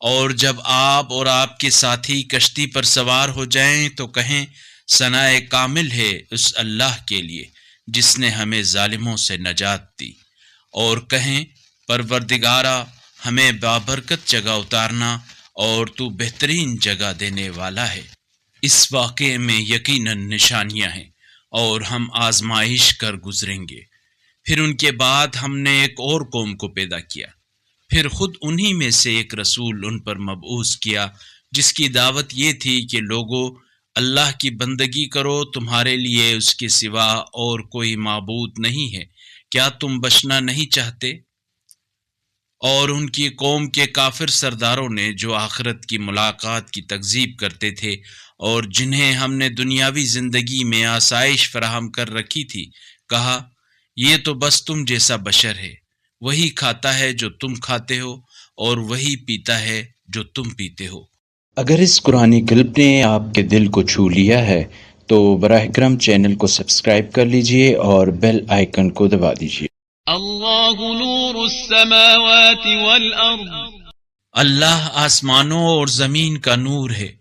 اور جب آپ اور آپ کے ساتھی کشتی پر سوار ہو جائیں تو کہیں ثناء کامل ہے اس اللہ کے لیے جس نے ہمیں ظالموں سے نجات دی، اور کہیں پروردگارا ہمیں بابرکت جگہ اتارنا اور تو بہترین جگہ دینے والا ہے۔ اس واقعے میں یقیناً نشانیاں ہیں اور ہم آزمائش کر گزریں گے۔ پھر ان کے بعد ہم نے ایک اور قوم کو پیدا کیا، پھر خود انہی میں سے ایک رسول ان پر مبعوث کیا جس کی دعوت یہ تھی کہ لوگو اللہ کی بندگی کرو، تمہارے لیے اس کے سوا اور کوئی معبود نہیں ہے، کیا تم بچنا نہیں چاہتے؟ اور ان کی قوم کے کافر سرداروں نے جو آخرت کی ملاقات کی تکذیب کرتے تھے اور جنہیں ہم نے دنیاوی زندگی میں آسائش فراہم کر رکھی تھی، کہا یہ تو بس تم جیسا بشر ہے، وہی کھاتا ہے جو تم کھاتے ہو اور وہی پیتا ہے جو تم پیتے ہو۔ اگر اس قرآنی کلپ نے آپ کے دل کو چھو لیا ہے تو براہ کرم چینل کو سبسکرائب کر لیجئے اور بیل آئیکن کو دبا دیجئے۔ اللہ نور السماوات والارض، اللہ آسمانوں اور زمین کا نور ہے۔